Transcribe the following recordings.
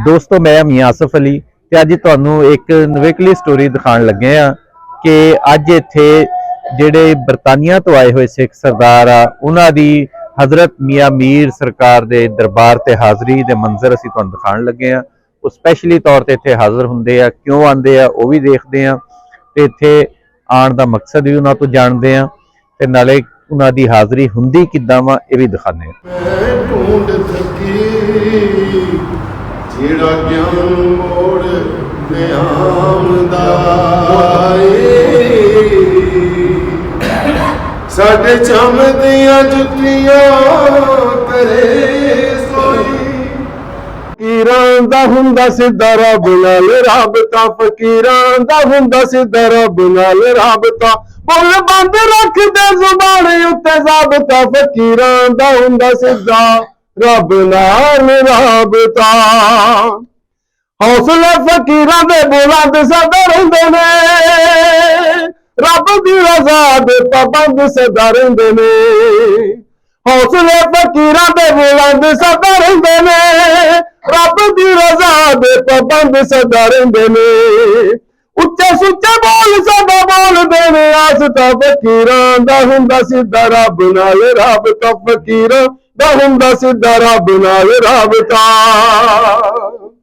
दोस्तों मैं मियां आसिफ अली ते अज तुहानू एक नवेकली स्टोरी दिखाने लगे हैं कि अज इत्थे जिहड़े बरतानिया तो आए हुए सिख सरदार आ उन्हां दी हजरत मियां मीर सरकार दे दरबार ते हाज़री दे मंजर असीं तुहानू दिखाने लगे हैं। वो स्पैशली तौर ते इत्थे हाज़र हुंदे आ, क्यों आंदे आ वो भी देखते हैं ते इत्थे आउण दा मकसद भी उन्हां तो जानते हैं ते नाले उन्हां दी हाज़री हुंदी किद्दां वा इह भी दिखाने जेड़ा ज्ञान मोड़ साडे चम दियां जुत्तियां करे सोई फकीरां दा हुंदा सिद्धा रब नाल राबता फकीरां दा हुंदा सिद्धा रब नाल राबता बोल बंद रख दे जुबान उत्ते ज़ाबता फकीरां दा हुंदा सिद्धा रब नाल राबता हौसले फकीरां दे बुलंद सदा रहिंदे ने रब दी रज़ा दे पाबंद सदा रहिंदे ने हौसले फकीरां दे बुलंद सदा रहिंदे ने रब दी रज़ा दे पाबंद सदा रहिंदे ने उच्चे सुच्चे बोल सदा बोल देने आसता फकीरां दा हुंदा सिद्धा रब नाल राबता फकीरां दा हुंदा सिद्धा रब नाल राबता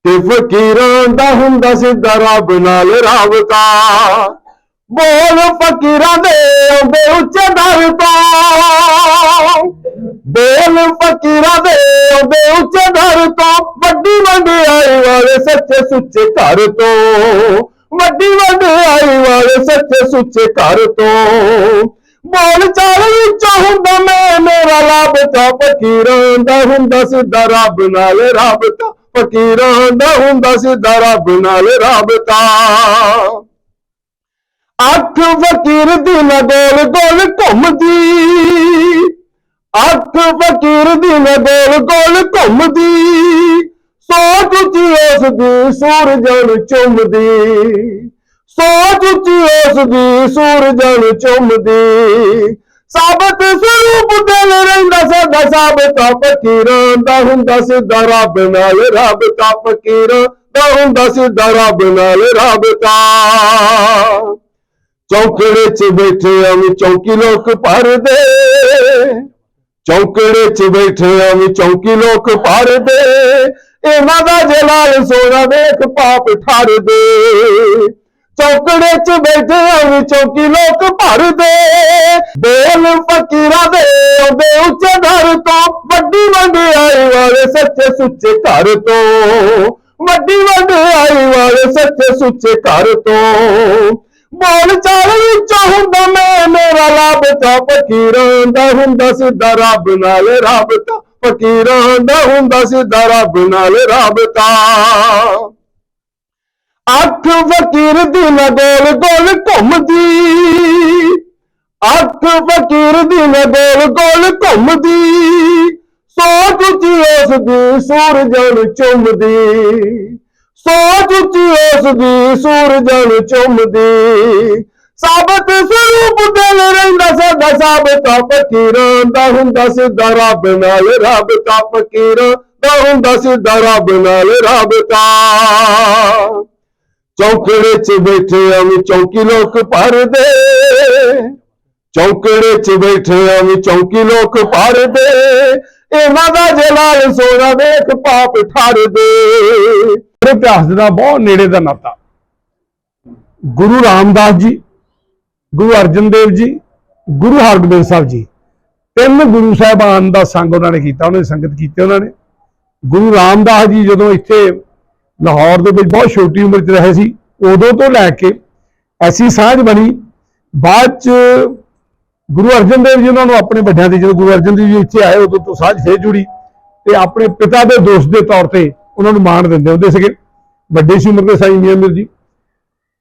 ते फकीरां दा हुंदा सिद्धा रब नाल राबता बोल फकीरां दे आंदे उच्चे दर तो बोल फकीरां दे आंदे उच्चे दर तो वड्डी वंडियाई वाले सच्चे सुच्चे घर तो वड्डी वंडियाई वाले सच्चे सुच्चे घर तो बोल चाल विचों हुंदा मैं मेरा लाभता फकीरां दा हुंदा सिद्धा रब नाल राबता फकीरां दा हुंदा सिद्धा रब नाल राबता अख फकीर दी न गोल गोल घुमदी अख फकीर दी न गोल गोल घुमदी सोच उच्ची उस दी सूरजन चुमदी सोच उच्ची उस दी सूरजन चुमदी साबत स्वरूप दिल रहिंदा सदा साबता फकीरां दा हुंदा सिद्धा रब नाल राबता फकीरां दा हुंदा सिद्धा रब नाल राबता चौकड़े च बैठे हम चौकी लोक भर दे चौकड़े च बैठे हम चौकी लोक भर दे इन्हां दा जलाल सोना देख पाप ठर दे चौकड़े च बैठे हम चौकी लोक भर दे बोल फकीरां दे आंदे उच्चे दर तो वड्डी वंडियाई वाले सच्चे सुच्चे घर तो वड्डी वंडियाई वाले सच्चे सुच्चे घर तो बोल चाल विचों हुंदा मैं मेरा लाभता फकीरां दा हुंदा सिद्धा रब नाल राबता फकीरां दा हुंदा सिद्धा रब नाल राबता अख फकीर दी न गोल गोल घुमदी अख फकीर दी न गोल गोल घुमदी सोच उच्ची उस दी सूरजन चुमदी सोच उच्ची उस दी सूरजन चुमदी साबत स्वरूप दिल रहिंदा सदा साबता फकीरां दा हुंदा सिद्धा रब नाल राबता फकीरां दा हुंदा सिद्धा रब नाल राबता चौकड़े च बैठे हम चौकी लोक भर दे चौकड़े च बैठे हम चौकी लोक भर दे इन्हां दा जलाल सोना देख पाप ठर दे इतिहास का बहुत नेड़े का नाता गुरु रामदास जी गुरु अर्जन देव जी गुरु हरगोबिंद साहब जी तीन गुरु साहबान का संग उन्होंने किया उन्होंने संगत की उन्होंने गुरु रामदास जी जो इत्थे लाहौर के बहुत छोटी उम्र च रहे सी उदों तो लैके ऐसी साझ बनी बाद गुरु अर्जन देव जी उन्होंने अपने वड्डियां दी जो गुरु अर्जन देव जी इत्थे आए उदों तो साझ फिर जुड़ी तो अपने पिता के दोस्त के तौर पर उन्होंने मान देंदे होंदे सीगे वड्डी सी उम्र के साईं मियां मीर जी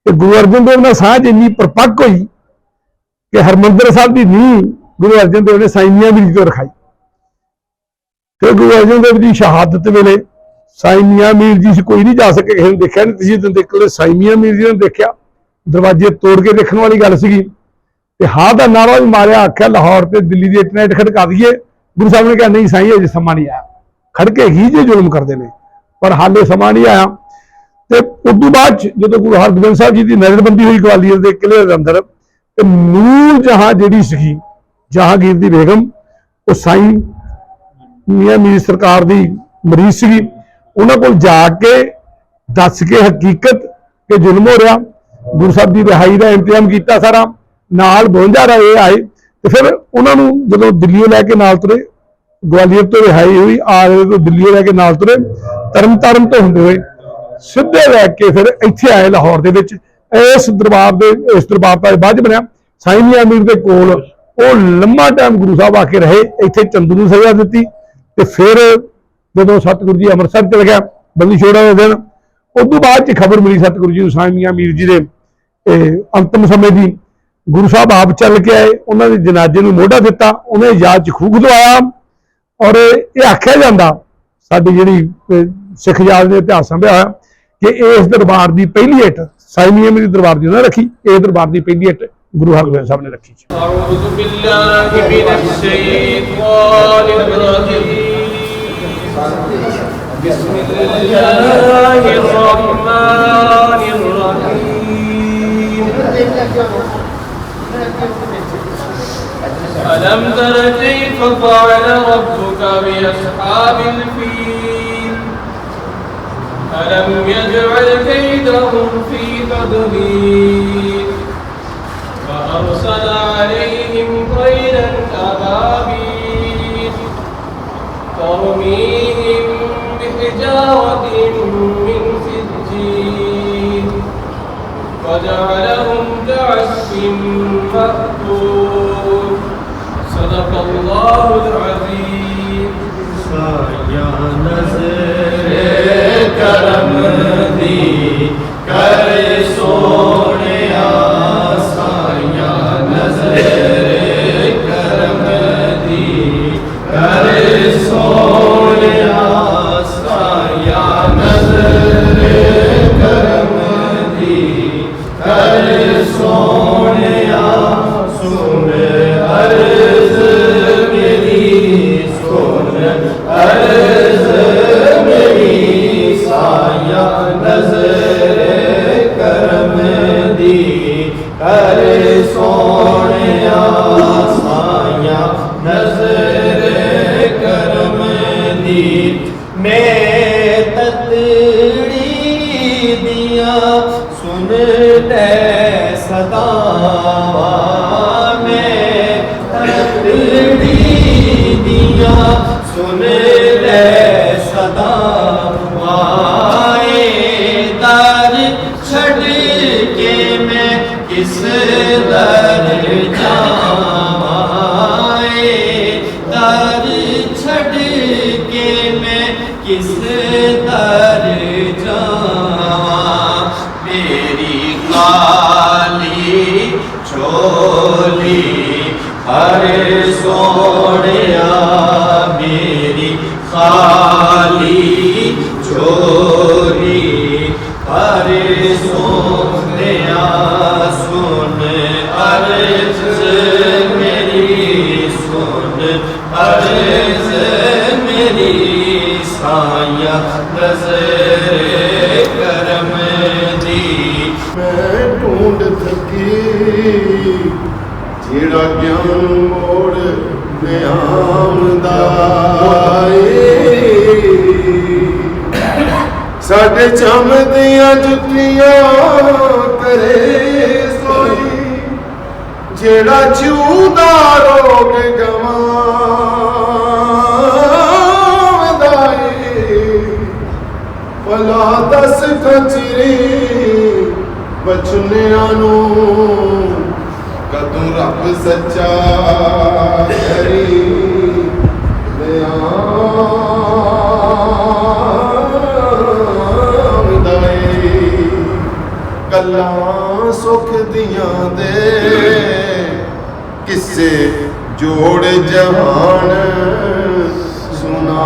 ते गुरु अर्जन देव नाल साझ इन्नी परपक्क हुई कि हरमंदर साहब की नींह गुरु अर्जन देव ने साईं मियां मीर जी तो रखाई फिर गुरु अर्जन देव की शहादत वेले साईं मियां मीर जी से कोई नहीं जा सके किसी ने देखा नहीं तसीह दिन साईं मियां मीर जी ने देखा दरवाजे तोड़ के देखने वाली गल सी हाँ का नारा भी मारिया आख्या लाहौर से दिल्ली की इंटरनेट खड़का दीए गुरु साहब ने कहा नहीं साईं अजे समा नहीं आया खड़के ही जो जुल्म करते हैं पर हाले समा नहीं आया। ਤੇ ਉਦੋਂ ਬਾਅਦ ਜਦੋਂ ਗੁਰੂ ਹਰਗੋਬਿੰਦ ਸਾਹਿਬ ਜੀ ਦੀ ਨਜ਼ਰਬੰਦੀ ਹੋਈ ਗਵਾਲੀਅਰ ਦੇ ਕਿਲ੍ਹੇ ਦੇ ਅੰਦਰ, ਤੇ ਨੂਰ ਜਹਾਂ ਜਿਹੜੀ ਸੀਗੀ ਜਹਾਂਗੀਰ ਦੀ ਬੇਗਮ, ਉਹ ਸਾਈਂ ਮੀਆਂ ਮੀਰ ਸਰਕਾਰ ਦੀ ਮਰੀਜ਼ ਸੀਗੀ। ਉਹਨਾਂ ਕੋਲ ਜਾ ਕੇ ਦੱਸ ਕੇ ਹਕੀਕਤ ਕਿ ਜ਼ੁਲਮ ਹੋ ਰਿਹਾ, ਗੁਰੂ ਸਾਹਿਬ ਦੀ ਰਿਹਾਈ ਦਾ ਇੰਤਜ਼ਾਮ ਕੀਤਾ ਸਾਰਾ, ਨਾਲ 52 ਰਾਏ ਆਏ। ਤੇ ਫਿਰ ਉਹਨਾਂ ਨੂੰ ਜਦੋਂ ਦਿੱਲੀੋਂ ਲੈ ਕੇ ਨਾਲ ਤੁਰੇ, ਗਵਾਲੀਅਰ ਤੋਂ ਰਿਹਾਈ ਹੋਈ, ਆਗਰੇ ਤੋਂ ਦਿੱਲੀੋਂ ਲੈ ਕੇ ਨਾਲ ਤੁਰੇ, ਤਰਨਤਾਰਨ ਤੋਂ ਹੁੰਦੇ ਹੋਏ ਸਿੱਧੇ ਲੈ ਕੇ ਫਿਰ ਇੱਥੇ ਆਏ ਲਾਹੌਰ ਦੇ ਵਿੱਚ। ਇਸ ਦਰਬਾਰ ਦਾ ਬਾਅਦ ਬਣਿਆ ਸਾਈਂ ਮੀਆਂ ਮੀਰ ਦੇ ਕੋਲ। ਉਹ ਲੰਮਾ ਟਾਈਮ ਗੁਰੂ ਸਾਹਿਬ ਆ ਕੇ ਰਹੇ, ਇੱਥੇ ਚੰਦੂ ਨੂੰ ਸਜ਼ਾ ਦਿੱਤੀ। ਤੇ ਫਿਰ ਜਦੋਂ ਸਤਿਗੁਰੂ ਜੀ ਅੰਮ੍ਰਿਤਸਰ ਚਲੇ ਗਿਆ ਬੰਦੀ ਛੋੜਾਂ ਦੇ ਦਿਨ, ਉਦੋਂ ਬਾਅਦ ਚ ਖਬਰ ਮਿਲੀ ਸਤਿਗੁਰੂ ਜੀ ਨੂੰ ਸਾਈਂ ਮੀਆਂ ਮੀਰ ਜੀ ਦੇ ਅੰਤਮ ਸਮੇਂ ਦੀ। ਗੁਰੂ ਸਾਹਿਬ ਆਪ ਚੱਲ ਕੇ ਆਏ, ਉਹਨਾਂ ਦੇ ਜਨਾਜ਼ੇ ਨੂੰ ਮੋਢਾ ਦਿੱਤਾ, ਉਹਨੇ ਯਾਦ ਚ ਖੂਹ ਖਦਵਾਇਆ। ਔਰ ਇਹ ਆਖਿਆ ਜਾਂਦਾ ਸਾਡੀ ਜਿਹੜੀ ਸਿੱਖ ਯਾਦ ਦੇ ਇਤਿਹਾਸ ਸੰਭਿਆ ਹੋਇਆ ਕਿ ਇਸ ਦਰਬਾਰ ਦੀ ਪਹਿਲੀ ਇੱਟ ਸਾਈਂ ਮੀਆਂ ਮੀਰ ਦਰਬਾਰ ਦੀ ਉਹਨਾਂ ਰੱਖੀ, ਇਹ ਦਰਬਾਰ ਦੀ ਪਹਿਲੀ ਇੱਟ ਗੁਰੂ ਹਰਗੋਬਿੰਦ ਸਾਹਿਬ ਨੇ ਰੱਖੀ। أعوذ بالله من الشيطان الرجيم بسم الله الرحمن الرحيم ألم تر كيف فعل ربك بأصحاب الفيل ألم يجعل كيدهم في تضليل وأرسل عليهم طيرا أبابيل ترميهم بحجارة من سجيل وجعلهم كعصف مأكول صدق الله العظيم साया नज़र करम दी कर सोनिया साया नज़र करम दी कर सोनिया साया नज़र करम दी कर सोनिया सुन अर्ज़ मेरी सुन अर्ज़ मेरी साया नज़र करम दी कर सोनिया साया नज़र करम दी मैं ततड़ी दिया सुन ले सदावा मैं ततड़ी दिया सुन ले सदावाए दर छड़ के मैं किस दर जावाए दर छड़ के मैं किस दर जावा मेरी काली चोली हर सोनिया मेरी खाली चोली हर सोनिया सुन अर्ज़ मेरी सुन अर्ज़ मेरी साया नज़र करम दी मैं ढूंढ थकी जेड़ा ज्ञान मोड़ नियामदा साडे चमदियां जुतियां करे सोई जेड़ा छूदा रोग गवांदा भला दस कचरी बचनिया कदों रब सच्चा करी गल्लां सुख दियां दे किस्से जोड़ जहान सुना